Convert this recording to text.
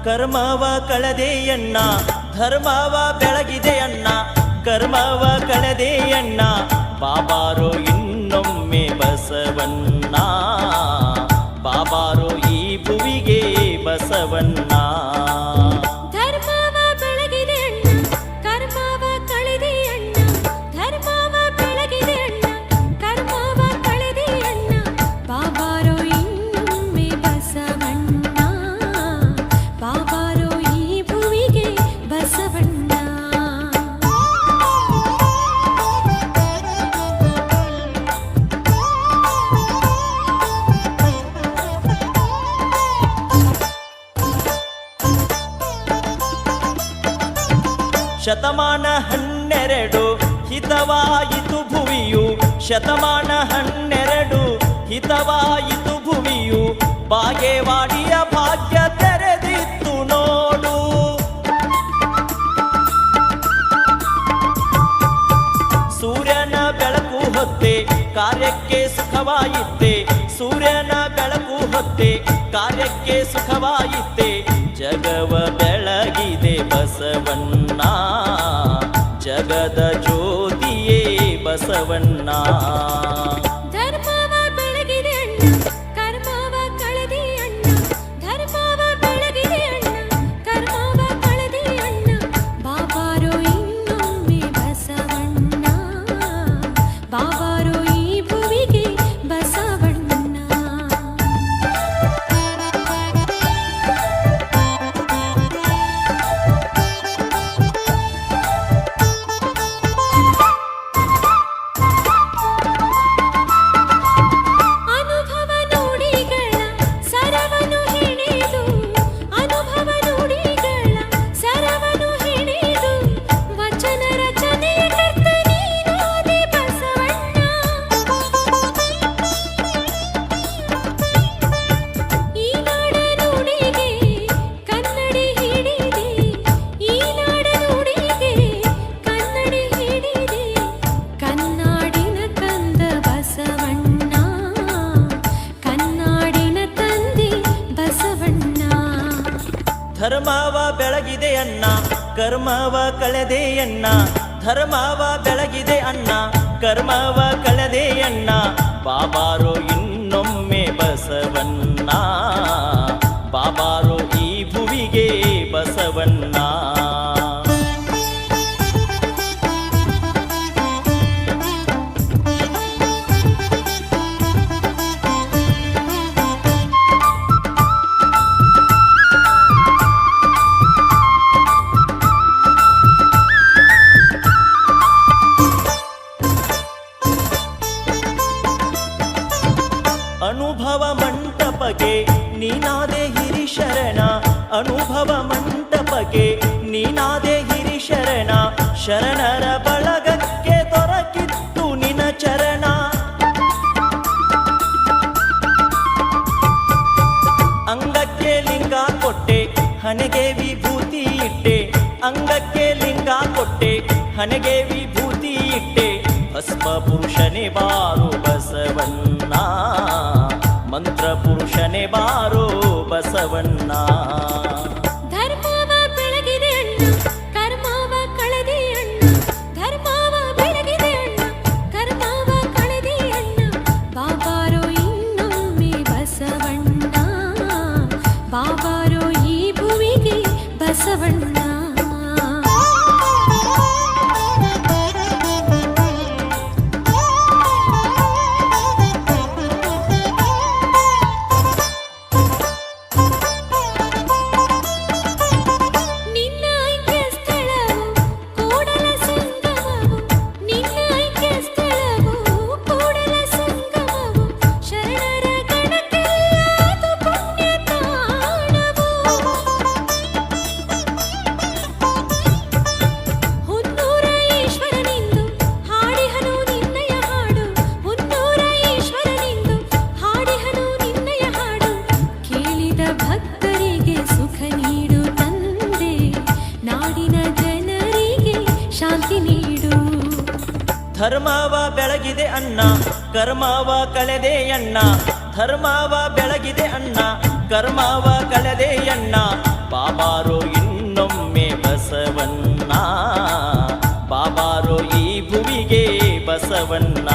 ಕರ್ಮವ ಕಳೆದೆಯಣ್ಣ ಧರ್ಮವ ಬೆಳಗಿದೆಯಣ್ಣ ಕರ್ಮವ ಕಳೆದೆಯಣ್ಣ ಬಾಬಾರೋ ಇನ್ನೊಮ್ಮೆ ಬಸವಣ್ಣ ಬಾಬಾರೋ ಈ ಭುವಿಗೆ ಬಸವಣ್ಣ ಶತಮಾನ 12 ಹಿತವಾಯಿತು ಭುವಿಯು ಶತಮಾನ 12 ಹಿತವಾಯಿತು ಭುವಿಯು ಬಾಗೇವಾಡಿಯ ಭಾಗ್ಯ ತೆರೆದಿತ್ತು ನೋಡು ಸೂರ್ಯನ ಬೆಳಕು ಹೊತ್ತೆ ಕಾರ್ಯಕ್ಕೆ ಸುಖವಾಯಿತೆ ಸೂರ್ಯನ ಬೆಳಕು ಹೊತ್ತೆ ಕಾರ್ಯಕ್ಕೆ ಸುಖವಾಯಿತೆ ಜಗವ ಬೆಳಗಿದೆ ಬಸವಣ್ಣ ಜಗದ ಜ್ಯೋತಿಯೇ ಬಸವಣ್ಣ ಧರ್ಮವ ಬೆಳಗಿದೆ ಅಣ್ಣ ಕರ್ಮವ ಕಳೆದೆ ಅಣ್ಣ ಧರ್ಮವ ಬೆಳಗಿದೆ ಅಣ್ಣ ಕರ್ಮವ ಕಳೆದೆ ಅಣ್ಣ ಬಾಬಾರೋ ಇನ್ನೊಮ್ಮೆ ಬಸವಣ್ಣ ಬಾಬಾರೋ ಈ ಭುವಿಗೆ ಬಸವಣ್ಣ ಧರ್ಮವ ಬೆಳಗಿದೆ ಅಣ್ಣ ಕರ್ಮವ ಕಳೆದೆ ಅಣ್ಣ ಧರ್ಮವ ಬೆಳಗಿದೆ ಅಣ್ಣ ಕರ್ಮವ ಕಳೆದೆ ಅಣ್ಣ ಬಾಬಾರೋ ಇನ್ನೊಮ್ಮೆ ಬಸವಣ್ಣ ಬಾಬಾರೋ ಈ ಭುವಿಗೆ ಬಸವಣ್ಣ ಅನುಭವ ಮಂಟಪಕ್ಕೆ ನೀನಾದೆ ಹಿರಿಶರಣ ಅನುಭವ ಮಂಟಪಕ್ಕೆ ನೀನಾದೆ ಹಿರಿಶರಣ ಶರಣರ ಬಳಗಕ್ಕೆ ದೊರಕಿತ್ತು ನಿನ ಚರಣ ಅಂಗಕ್ಕೆ ಲಿಂಗ ಕೊಟ್ಟೆ ಹಣೆಗೆ ವಿಭೂತಿ ಇಟ್ಟೆ ಅಂಗಕ್ಕೆ ಲಿಂಗ ಕೊಟ್ಟೆ ಹಣೆಗೆ ವಿಭೂತಿ ಇಟ್ಟೆ ಭಸ್ಮ ಪುರುಷನೇ ಬಾರು ಬಸವಣ್ಣ ಮಂತ್ರ ಪುರುಷನೇ ಬಾರೋ ಬಸವಣ್ಣ ಧರ್ಮವ ಬೆಳಗಿದೆ ಅಣ್ಣ ಕರ್ಮವ ಕಳೆದೆ ಅಣ್ಣ ಧರ್ಮವ ಬೆಳಗಿದೆ ಅಣ್ಣ ಕರ್ಮವ ಕಳೆದೆ ಅಣ್ಣ ಬಾಬಾರೋ ಇನ್ನೊಮ್ಮೆ ಬಸವಣ್ಣ ಬಾಬಾರೋ ಈ ಭುವಿಗೆ ಬಸವಣ್ಣ ಧರ್ಮವ ಬೆಳಗಿದೆ ಅಣ್ಣ ಕರ್ಮವ ಕಳೆದೆ ಅಣ್ಣ ಧರ್ಮವ ಬೆಳಗಿದೆ ಅಣ್ಣ ಕರ್ಮವ ಕಳೆದೆ ಅಣ್ಣ ಬಾಬಾರೋ ಇನ್ನೊಮ್ಮೆ ಬಸವಣ್ಣ ಬಾಬಾರೋ ಈ ಭುವಿಗೆ ಬಸವಣ್ಣ